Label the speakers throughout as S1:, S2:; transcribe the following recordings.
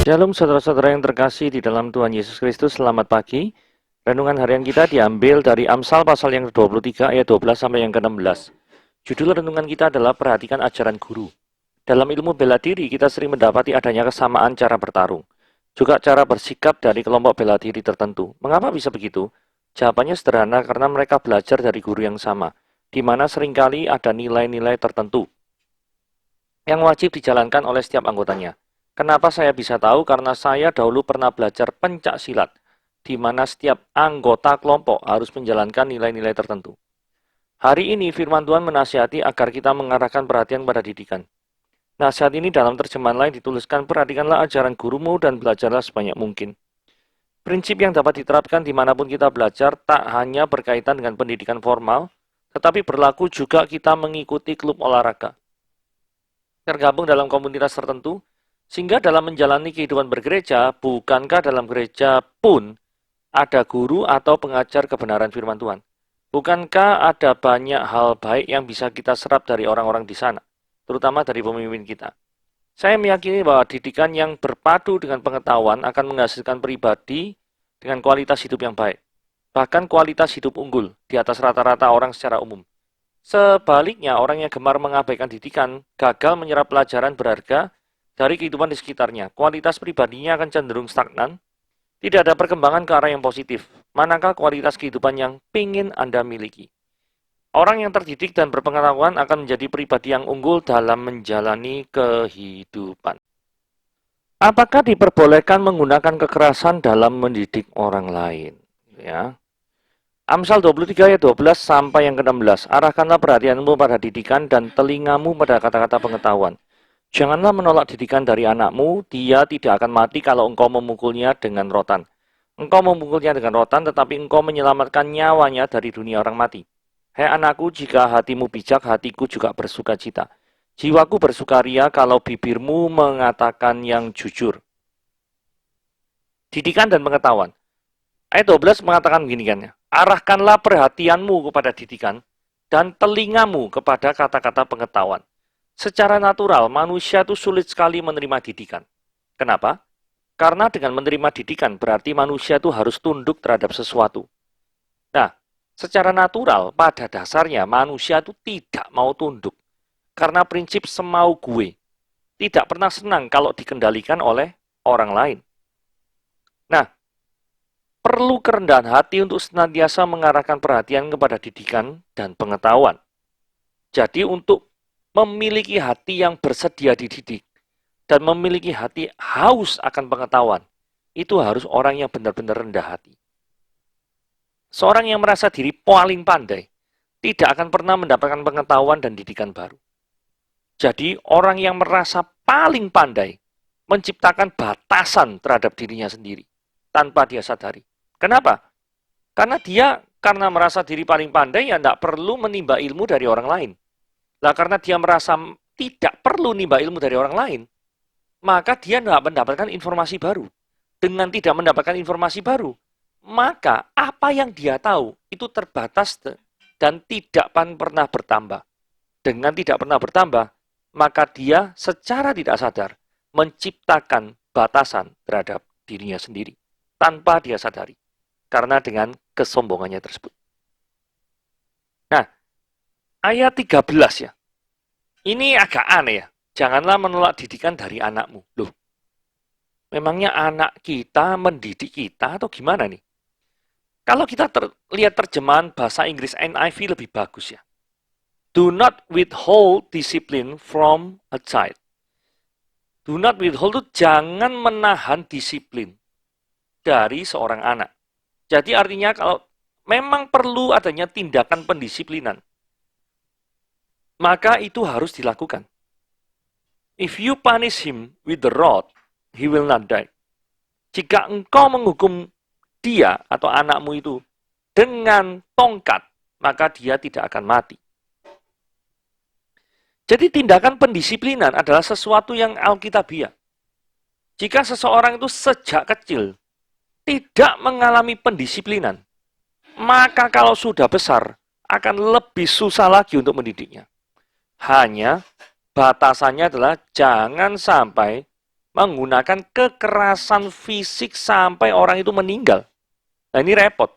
S1: Shalom saudara-saudara yang terkasih di dalam Tuhan Yesus Kristus, selamat pagi. Renungan harian kita diambil dari Amsal pasal yang ke-23 ayat 12 sampai yang ke-16. Judul renungan kita adalah perhatikan ajaran guru. Dalam ilmu bela diri kita sering mendapati adanya kesamaan cara bertarung, juga cara bersikap dari kelompok bela diri tertentu. Mengapa bisa begitu? Jawabannya sederhana, karena mereka belajar dari guru yang sama, di mana seringkali ada nilai-nilai tertentu yang wajib dijalankan oleh setiap anggotanya. Kenapa saya bisa tahu? Karena saya dahulu pernah belajar pencak silat, di mana setiap anggota kelompok harus menjalankan nilai-nilai tertentu. Hari ini firman Tuhan menasihati agar kita mengarahkan perhatian pada didikan. Nasihat ini dalam terjemahan lain dituliskan, perhatikanlah ajaran gurumu dan belajarlah sebanyak mungkin. Prinsip yang dapat diterapkan dimanapun kita belajar tak hanya berkaitan dengan pendidikan formal, tetapi berlaku juga kita mengikuti klub olahraga, tergabung dalam komunitas tertentu, sehingga dalam menjalani kehidupan bergereja, bukankah dalam gereja pun ada guru atau pengajar kebenaran firman Tuhan? Bukankah ada banyak hal baik yang bisa kita serap dari orang-orang di sana, terutama dari pemimpin kita? Saya meyakini bahwa didikan yang berpadu dengan pengetahuan akan menghasilkan pribadi dengan kualitas hidup yang baik, bahkan kualitas hidup unggul di atas rata-rata orang secara umum. Sebaliknya, orang yang gemar mengabaikan didikan gagal menyerap pelajaran berharga dari kehidupan di sekitarnya. Kualitas pribadinya akan cenderung stagnan, tidak ada perkembangan ke arah yang positif. Manakah kualitas kehidupan yang ingin Anda miliki? Orang yang terdidik dan berpengetahuan akan menjadi pribadi yang unggul dalam menjalani kehidupan. Apakah diperbolehkan menggunakan kekerasan dalam mendidik orang lain? Ya. Amsal 23 ayat 12 sampai yang ke-16. Arahkanlah perhatianmu pada didikan dan telingamu pada kata-kata pengetahuan. Janganlah menolak didikan dari anakmu, dia tidak akan mati kalau engkau memukulnya dengan rotan. Engkau memukulnya dengan rotan, tetapi engkau menyelamatkan nyawanya dari dunia orang mati. Hai anakku, jika hatimu bijak, hatiku juga bersuka cita. Jiwaku bersukaria kalau bibirmu mengatakan yang jujur. Didikan dan pengetahuan. Ayat 12 mengatakan begini kan ya. Arahkanlah perhatianmu kepada didikan dan telingamu kepada kata-kata pengetahuan. Secara natural, manusia itu sulit sekali menerima didikan. Kenapa? Karena dengan menerima didikan, berarti manusia itu harus tunduk terhadap sesuatu. Nah, secara natural, pada dasarnya manusia itu tidak mau tunduk. Karena prinsip semau gue. Tidak pernah senang kalau dikendalikan oleh orang lain. Nah, perlu kerendahan hati untuk senantiasa mengarahkan perhatian kepada didikan dan pengetahuan. Jadi untuk memiliki hati yang bersedia dididik dan memiliki hati haus akan pengetahuan, itu harus orang yang benar-benar rendah hati. Seorang yang merasa diri paling pandai tidak akan pernah mendapatkan pengetahuan dan didikan baru. Jadi orang yang merasa paling pandai menciptakan batasan terhadap dirinya sendiri tanpa dia sadari. Kenapa? Karena merasa diri paling pandai, ya tidak perlu menimba ilmu dari orang lain. Lah karena dia merasa tidak perlu nimba ilmu dari orang lain, maka dia tidak mendapatkan informasi baru. Dengan tidak mendapatkan informasi baru, maka apa yang dia tahu itu terbatas dan tidak pernah bertambah. Dengan tidak pernah bertambah, maka dia secara tidak sadar menciptakan batasan terhadap dirinya sendiri tanpa dia sadari. Karena dengan kesombongannya tersebut. Nah, ayat 13 ya. Ini agak aneh ya. Janganlah menolak didikan dari anakmu. Loh, memangnya anak kita mendidik kita atau gimana nih? Kalau kita lihat terjemahan bahasa Inggris NIV lebih bagus ya. Do not withhold discipline from a child. Do not withhold itu jangan menahan disiplin dari seorang anak. Jadi artinya kalau memang perlu adanya tindakan pendisiplinan, maka itu harus dilakukan. If you punish him with the rod, he will not die. Jika engkau menghukum dia atau anakmu itu dengan tongkat, maka dia tidak akan mati. Jadi tindakan pendisiplinan adalah sesuatu yang alkitabiah. Jika seseorang itu sejak kecil tidak mengalami pendisiplinan, maka kalau sudah besar akan lebih susah lagi untuk mendidiknya. Hanya batasannya adalah jangan sampai menggunakan kekerasan fisik sampai orang itu meninggal. Nah, ini repot.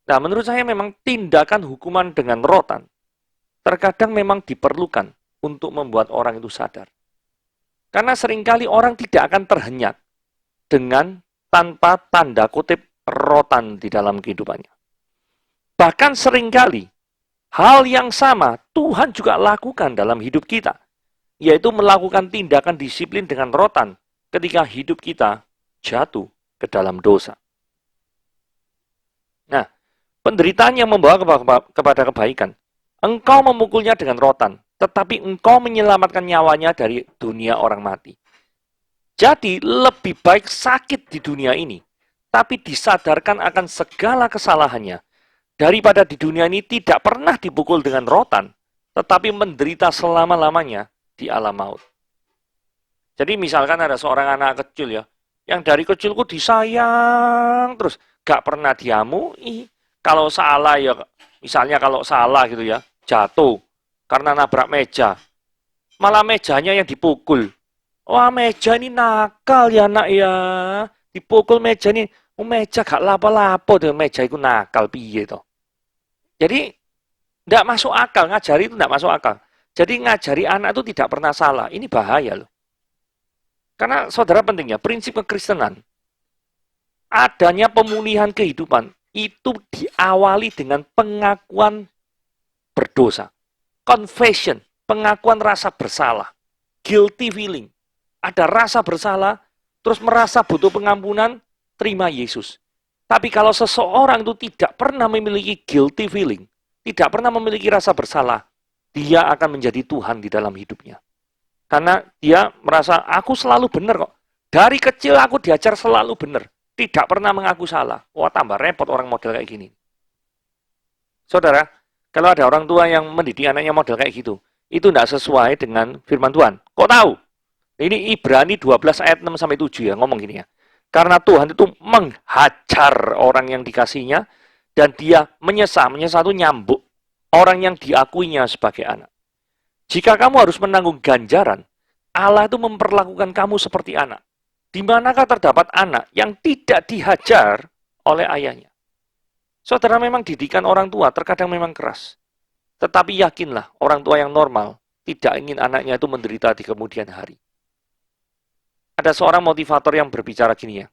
S1: Nah, menurut saya memang tindakan hukuman dengan rotan terkadang memang diperlukan untuk membuat orang itu sadar. Karena seringkali orang tidak akan terhenyak dengan tanpa tanda kutip rotan di dalam kehidupannya. Bahkan seringkali hal yang sama Tuhan juga lakukan dalam hidup kita, yaitu melakukan tindakan disiplin dengan rotan ketika hidup kita jatuh ke dalam dosa. Nah, penderitaan yang membawa kepada kebaikan, engkau memukulnya dengan rotan, tetapi engkau menyelamatkan nyawanya dari dunia orang mati. Jadi, lebih baik sakit di dunia ini, tapi disadarkan akan segala kesalahannya, daripada di dunia ini tidak pernah dipukul dengan rotan, tetapi menderita selama-lamanya di alam maut. Jadi misalkan ada seorang anak kecil ya, yang dari kecilku disayang terus, gak pernah diamui. Kalau salah ya, misalnya kalau salah gitu ya, jatuh karena nabrak meja, malah mejanya yang dipukul. Wah, meja ini nakal ya nak ya, dipukul meja ini, meja gak lapo-lapo deh, meja itu nakal piye toh. Jadi tidak masuk akal, ngajari itu tidak masuk akal. Jadi ngajari anak itu tidak pernah salah, ini bahaya loh. Karena saudara pentingnya, prinsip kekristenan, adanya pemulihan kehidupan, itu diawali dengan pengakuan berdosa. Confession, pengakuan rasa bersalah. Guilty feeling. Ada rasa bersalah, terus merasa butuh pengampunan, terima Yesus. Tapi kalau seseorang itu tidak pernah memiliki guilty feeling, tidak pernah memiliki rasa bersalah, dia akan menjadi Tuhan di dalam hidupnya. Karena dia merasa, aku selalu benar kok. Dari kecil aku diajar selalu benar. Tidak pernah mengaku salah. Wah, tambah repot orang model kayak gini. Saudara, kalau ada orang tua yang mendidik anaknya model kayak gitu, itu tidak sesuai dengan firman Tuhan. Kok tahu? Ini Ibrani 12 ayat 6-7 ya, ngomong gini ya. Karena Tuhan itu menghajar orang yang dikasihnya, dan dia menyesah itu nyambuk orang yang diakuinya sebagai anak. Jika kamu harus menanggung ganjaran, Allah itu memperlakukan kamu seperti anak. Di manakah terdapat anak yang tidak dihajar oleh ayahnya? Saudara, memang didikan orang tua terkadang memang keras. Tetapi yakinlah, orang tua yang normal tidak ingin anaknya itu menderita di kemudian hari. Ada seorang motivator yang berbicara gini ya,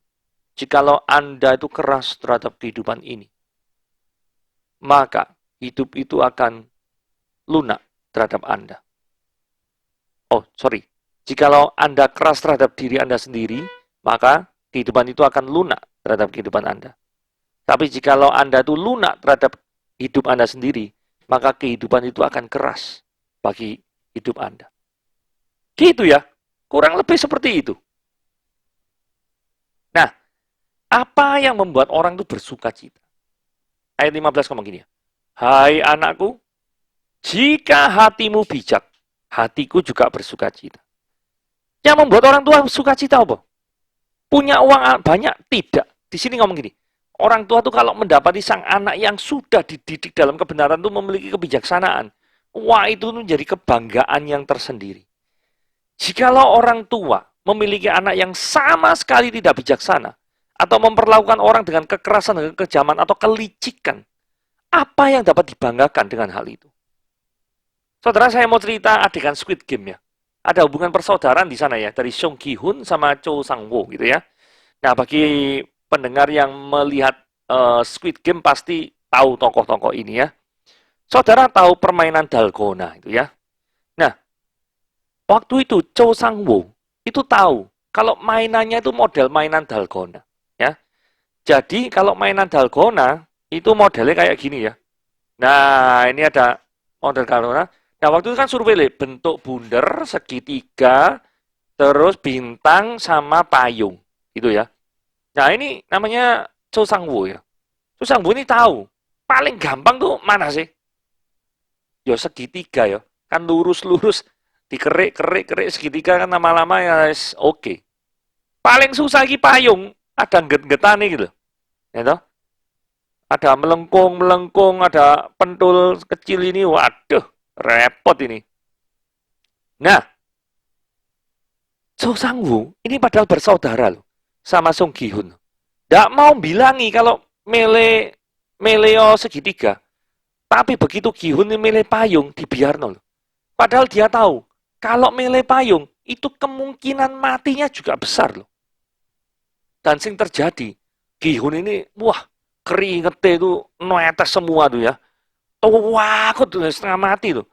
S1: jikalau Anda itu keras terhadap kehidupan ini, maka hidup itu akan lunak terhadap Anda. Jikalau Anda keras terhadap diri Anda sendiri, maka kehidupan itu akan lunak terhadap kehidupan Anda. Tapi jikalau Anda itu lunak terhadap hidup Anda sendiri, maka kehidupan itu akan keras bagi hidup Anda. Gitu ya, kurang lebih seperti itu. Nah, apa yang membuat orang itu bersuka cita? Ayat 15 ngomong gini ya. Hai anakku, jika hatimu bijak, hatiku juga bersuka cita. Yang membuat orang tua suka cita apa? Punya uang banyak? Tidak. Di sini ngomong gini. Orang tua tuh kalau mendapati sang anak yang sudah dididik dalam kebenaran tuh memiliki kebijaksanaan. Wah, itu menjadi kebanggaan yang tersendiri. Jikalau orang tua memiliki anak yang sama sekali tidak bijaksana, atau memperlakukan orang dengan kekerasan, dengan kekejaman, atau kelicikan, apa yang dapat dibanggakan dengan hal itu? Saudara, saya mau cerita adegan Squid Game ya. Ada hubungan persaudaraan di sana ya, dari Song Ki-hun sama Cho Sang-woo gitu ya. Nah, bagi pendengar yang melihat Squid Game pasti tahu tokoh-tokoh ini ya. Saudara tahu permainan dalgona itu ya. Nah, waktu itu Cho Sang-woo itu tahu kalau mainannya itu model mainan dalgona ya. Jadi kalau mainan dalgona itu modelnya kayak gini ya. Nah, ini ada model dalgona. Nah, waktu itu kan survei bentuk bundar, segitiga, terus bintang sama payung gitu ya. Nah, ini namanya Cho Sang-woo ya. Cho Sang-woo ini tahu paling gampang tuh mana sih? Ya segitiga ya. Kan lurus-lurus dikerik-kerik segitiga kan lama-lama ya oke. Paling susah lagi payung, ada get-getane gitu. Ya toh? Ada melengkung, ada pentul kecil ini, waduh, repot ini. Nah, So Sang-woo ini padahal bersaudara loh sama Song Gi-hun. Nggak mau bilangi kalau meleo segitiga. Tapi begitu Gi-hun milih payung, dibiarno loh. Padahal dia tahu, kalau milih payung, itu kemungkinan matinya juga besar loh. Dan sing terjadi, Gi-hun ini, wah, keringetnya itu netes semua tuh ya. Wah, aku tuh setengah mati tuh.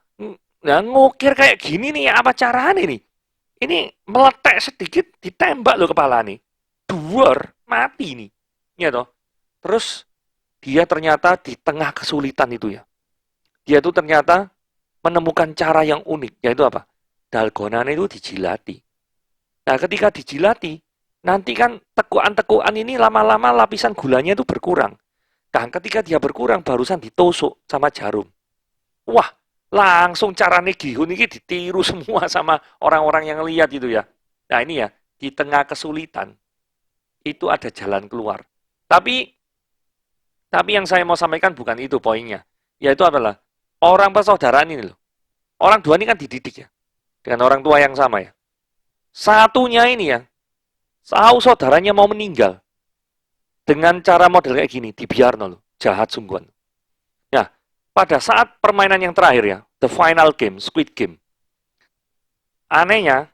S1: Nah, ngukir kayak gini nih, apa caranya nih? Ini meletek sedikit, ditembak loh kepala nih. Duar, mati nih. Ya toh. Terus dia ternyata di tengah kesulitan itu ya. Dia tuh ternyata menemukan cara yang unik, yaitu apa? Dalgonan itu dijilati. Nah, ketika dijilati, nanti kan tekuan-tekuan ini lama-lama lapisan gulanya itu berkurang. Nah, ketika dia berkurang, barusan ditusuk sama jarum. Wah, langsung carane Gihun ini ditiru semua sama orang-orang yang lihat itu ya. Nah, ini ya, di tengah kesulitan, itu ada jalan keluar. Tapi yang saya mau sampaikan bukan itu poinnya. Yaitu adalah orang persaudaraan ini loh. Orang dua ini kan dididik ya. Dengan orang tua yang sama ya. Satunya ini ya, tahu saudaranya mau meninggal. Dengan cara model kayak gini, dibiarno loh. Jahat sungguhan. Nah, pada saat permainan yang terakhir ya, the final game, Squid Game. Anehnya,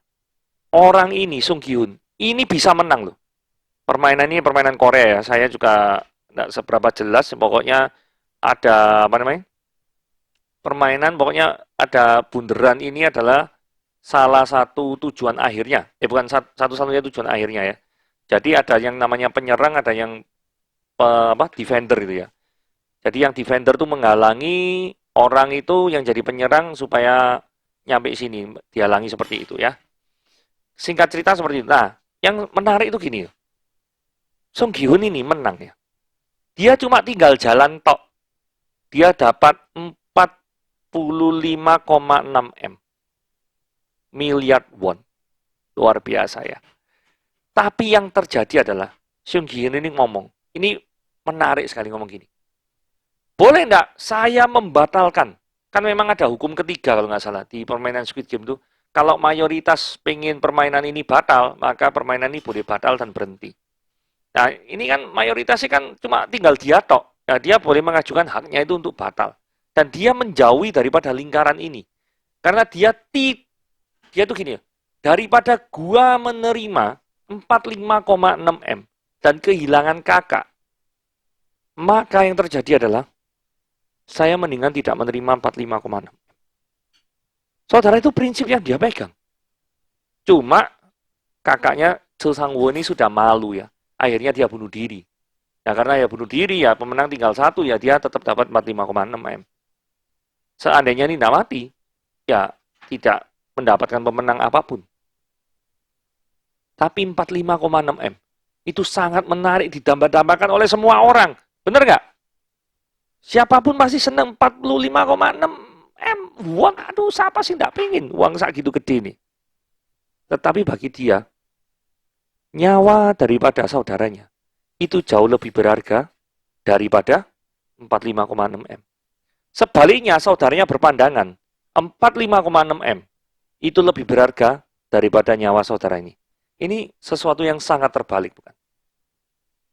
S1: orang ini, Sung Gi-hun, ini bisa menang loh. Permainan ini permainan Korea ya. Saya juga tidak seberapa jelas. Pokoknya ada, apa namanya, permainan, pokoknya ada bunderan ini adalah salah satu tujuan akhirnya. Bukan satu-satunya tujuan akhirnya ya. Jadi ada yang namanya penyerang, ada yang defender itu ya. Jadi yang defender itu menghalangi orang itu yang jadi penyerang supaya nyampe sini, dihalangi seperti itu ya. Singkat cerita seperti itu. Nah, yang menarik itu gini. Song Gi-hun ini menang ya. Dia cuma tinggal jalan tok. Dia dapat 45,6 M. Miliar won. Luar biasa ya. Tapi yang terjadi adalah Song Gi-hun ini ngomong. Ini menarik sekali ngomong gini. Boleh enggak saya membatalkan? Kan memang ada hukum ketiga kalau nggak salah di permainan Squid Game itu. Kalau mayoritas pengen permainan ini batal, maka permainan ini boleh batal dan berhenti. Nah, ini kan mayoritasnya kan cuma tinggal dia tok. Nah, dia boleh mengajukan haknya itu untuk batal. Dan dia menjauhi daripada lingkaran ini. Karena dia tuh gini ya, daripada gua menerima 45,6 M dan kehilangan kakak, maka yang terjadi adalah saya mendingan tidak menerima 45,6. Saudara, itu prinsip yang dia pegang. Cuma kakaknya Cho Sang-woo ini sudah malu ya. Akhirnya dia bunuh diri. Nah, karena ya bunuh diri ya, pemenang tinggal satu ya, dia tetap dapat 45,6 M. Seandainya ini tidak mati, ya tidak mendapatkan pemenang apapun. Tapi 45,6 M itu sangat menarik, ditambah-tambahkan oleh semua orang. Benar nggak? Siapapun pasti senang 45,6 M. Uang, aduh, siapa sih nggak pengen uang segitu gede nih. Tetapi bagi dia, nyawa daripada saudaranya itu jauh lebih berharga daripada 45,6 M. Sebaliknya, saudaranya berpandangan 45,6 M itu lebih berharga daripada nyawa saudara ini. Ini sesuatu yang sangat terbalik, bukan?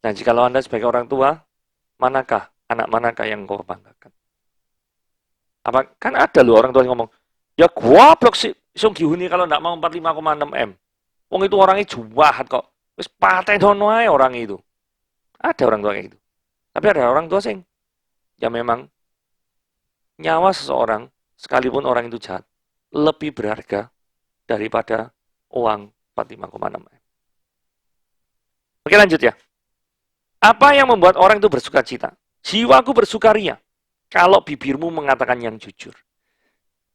S1: Nah, jikalau Anda sebagai orang tua, anak manakah yang kau banggakan? Apa kan ada loh orang tua yang ngomong, ya goblok sih Song Gi-hun kalau enggak mau 45,6 M. Wong itu orangnya jahat kok. Wis paten ono ae orang itu. Ada orang tua kayak gitu. Tapi ada orang tua sing ya memang nyawa seseorang sekalipun orang itu jahat lebih berharga daripada uang 45,6 M. Oke, lanjut ya. Apa yang membuat orang itu bersuka cita? Jiwaku bersukaria kalau bibirmu mengatakan yang jujur.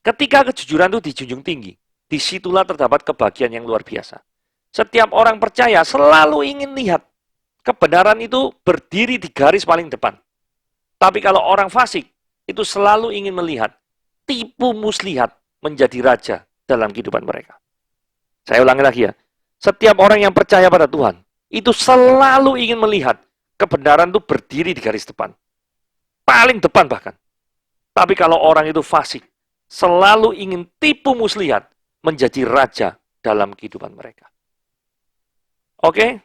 S1: Ketika kejujuran itu dijunjung tinggi, disitulah terdapat kebahagiaan yang luar biasa. Setiap orang percaya selalu ingin lihat kebenaran itu berdiri di garis paling depan. Tapi kalau orang fasik, itu selalu ingin melihat tipu muslihat menjadi raja dalam kehidupan mereka. Saya ulangi lagi ya. Setiap orang yang percaya pada Tuhan, itu selalu ingin melihat kebenaran itu berdiri di garis depan. Paling depan bahkan. Tapi kalau orang itu fasik, selalu ingin tipu muslihat menjadi raja dalam kehidupan mereka. Oke,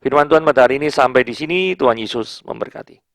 S1: firman Tuhan pada hari ini sampai di sini. Tuhan Yesus memberkati.